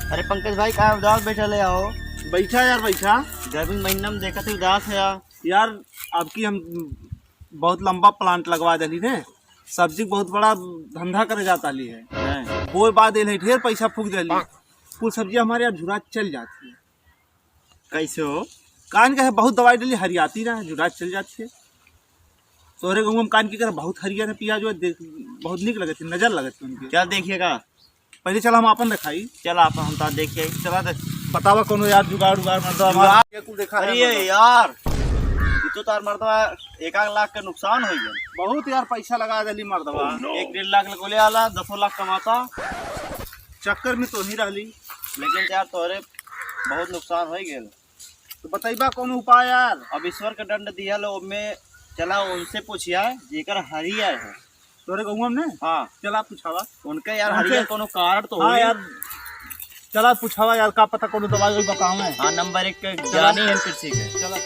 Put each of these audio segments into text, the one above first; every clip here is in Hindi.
अरे पंकज भाई कहाँ उदास बैठा ले आओ। बैठा यार बैठा। गर्मी महीना में देखा थे उदास है यार। यार आपकी हम बहुत लंबा प्लांट लगवा दिली ने, सब्जी बहुत बड़ा धंधा करे जाता ली है। वो बाद है ढेर पैसा फूक दिली, कुल सब्जी हमारे यहाँ झुरा चल जाती है। कैसे हो? कान का है बहुत दवाई डाली हरियाती ना झुरा चल जाती है। तोहरे गाँव में कान की कर बहुत हरियर है पिया जो बहुत निक लगे थे, नजर लगे थे उनके। क्या देखिएगा? पहले चला हम अपन दिखाई। चल आप हम तो देखिए। चला दे बतावा कोनो यार जुगाड़ उगाड़ मर्दा हमारा कुल देखा है। अरे यार ये तो तार मर्दवा 1 लाख का नुकसान हो गया। बहुत यार पैसा लगा दिली मर्दवा। 1-1.5 लाख लगोले आला 10 लाख कमाता। चक्कर में तो नहीं रही। लेकिन यार तोरे बहुत नुकसान हो गया। तो बताइबा कौन उपाय यार। अब ईश्वर का दंड दिया लो में चला उनसे पूछिया जेकर हरियर है तोरे गाँव में। हाँ चला पूछावा उनके यार हरियर कोनो कारण तो हाँ होई। यार चला पूछावा यार का पता कोनो दवाई वही बताऊं मैं। हाँ नंबर 1 के ज्ञानी है कृषि के। चला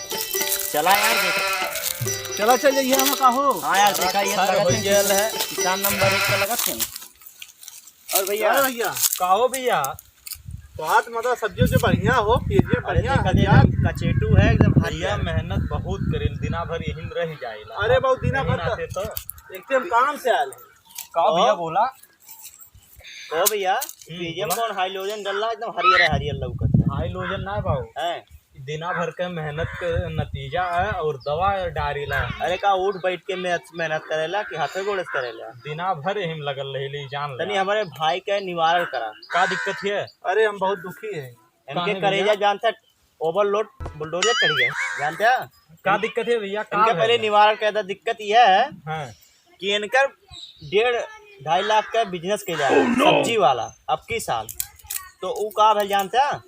चला यार देखा। चला चल जाइए हम का हो। हाँ यार देखा ये लगत है किसान नंबर 1 का लगत है। और भैया भैया कहो भैया बात मतलब सब्जियों जो बढ़िया हो पीजिए अरे बढ़िया देखा हरियार। कचेटू है एकदम भैया हरियर। मेहनत बहुत करेल दिना भर यहीं रह जाएला। अरे बहुत दिना भर आते तो एकदम काम से आयल है। कहो भैया बोला ओ भैया पीजीएम कौन हाइड्रोजन डल्ला एकदम हरियर हरियर लौकत है। हाइड्रोजन ना पाओ हैं? दिना भर के मेहनत के नतीजा है और दवा डारीला। अरे का उठ बैठ के मेहनत करेला कि हाथे गोड़े से करेला? दिना भर यहीं लगल रही जान तनी ले। हमारे भाई के निवारण करा। का दिक्कत है? अरे हम बहुत दुखी है। इनके काहे करेजा भैया? जानता ओवरलोड बुलडोजर चढ़ गया जानते हैं? का दिक्कत है भैया? का इनके पहले है? निवारण कहता दिक्कत यह है हाँ कि इनकर 1.5-2 लाख का बिजनेस के जाए सब्जी वाला अब की साल तो वो का भल जानते हैं?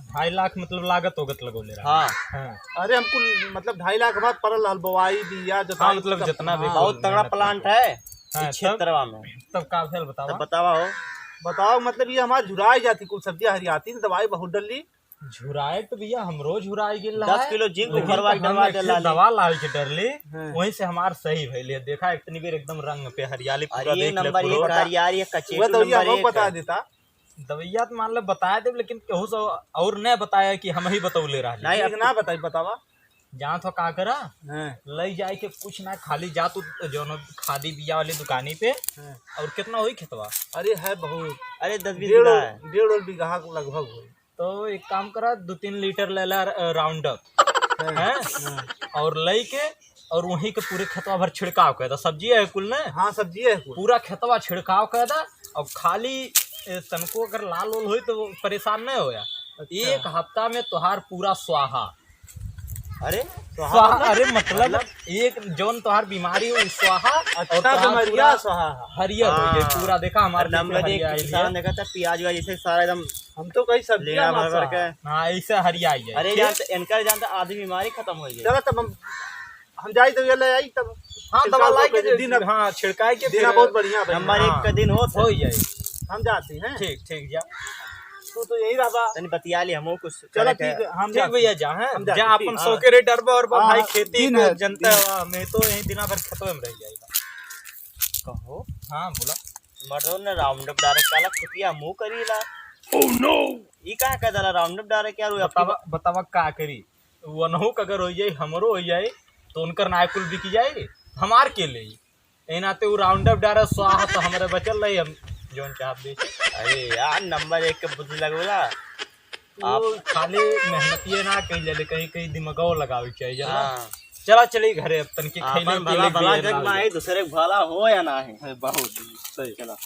2.5 लाख मतलब लागत होगत लगोले रहा। हाँ हाँ अरे हमको मतलब 2.5 लाख बाद पड़ल हल बोवाई बिया हाँ, जोताई मतलब सब। जितना भी हाँ, बहुत तगड़ा प्लांट है हाँ, इस क्षेत्रवा में। तब का भेल तब बतावा। बतावा हो। बताओ मतलब ये हमारे झुराई जाती कुल सब्जी हरियाती ने दवाई बहुत डली। झुराए तो भैया हमरो झुराई गिल 10 किलो जिंक भरवा के डलवा दे लाली। दवा लाल के डरली हाँ। वहीं से हमार सही भइले। देखा इतनी बेर एकदम रंग पे हरियाली पूरा अरे ये देख ले नंबर पूरा। 1 हरियारी है वो कचेटू तो ये नंबर हमको 1 बता है। देता। दवैया तो मान ले बताया दे लेकिन केहू से और ने बताया कि हम ही बतौले रहा। नहीं ठीक ना बताई बतावा। जहाँ तो का करा हाँ, ले जाए के कुछ ना खाली जा तू जो खादी बिया वाली दुकानी पे हाँ। और कितना हुई खेतवा। अरे है बहुत अरे 10-20 डेढ़ बीघा है। डेढ़ बीघा को लगभग हो। तो एक काम करा 2-3 लीटर ले ला राउंड अप है और ले के और वहीं के पूरे खेतवा भर छिड़काव कर दा। सब्जी है कुल ने हाँ सब्जी है कुल। पूरा खेतवा छिड़काव कर दा। और खाली तनको अगर लाल उल हुई तो परेशान नहीं होया। अच्छा। 1 हफ्ता में तुहार पूरा स्वाहा। अरे स्वाहा अरे मतलब एक जौन तुहार बीमारी हो स्वाहा और अच्छा तुहार समरिया पूरा सहा। हरियर हो जाए हाँ। पूरा। देखा हमारे नंबर 1 हरियाई किसान है। देखा था प्याज व्याज जैसे सारा एकदम हम तो कई सब्जी लेना भर भर के। हाँ ऐसे हरियाई है। अरे जानते इनका जानता आधी बीमारी खत्म हो गई। चला तब हम जाई तो ये ले आई तब। हाँ दवा लाई के दिन हाँ छिड़काई के दिन बहुत बढ़िया भाई। नंबर 1 का दिन हो हो जाए। हम जाते हैं। ठीक ठीक जा तू तो यही रहा। तनी बतिया ली हमो कुछ चलो करे ठीक है हम ठीक भैया जा हैं हम जाते, जा ठीक, अपन हाँ। सौ के रेट और हाँ, भाई खेती दिन को है, जनता दिन। है मैं तो यही दिना भर खेतों में रह जाएगा। कहो हाँ बोला मर्दों ने राउंड अप डायरेक्ट काला खुटिया मुंह करीला। ओह नो ई का कहला राउंड अप डायरेक्ट यार बतावा बतावा का करी। वनहु का अगर हो जाए हमरो हो जाए तो उनकर नायकुल बिक जाए हमार के लिए ए नाते वो राउंड अप डायरेक्ट स्वाहा तो हमारे बचल रही हम जोन चाहत बेच। अरे यार नंबर 1 के बुद्धि लगोला। आप खाली मेहनत ये ना कहीं कहीं कहीं दिमागो लगावे चाहिए जरा। हाँ चला चली घरे अब तन के आपन भला भला जग में खैले दूसरे के भला हो या ना है बहुत सही चला।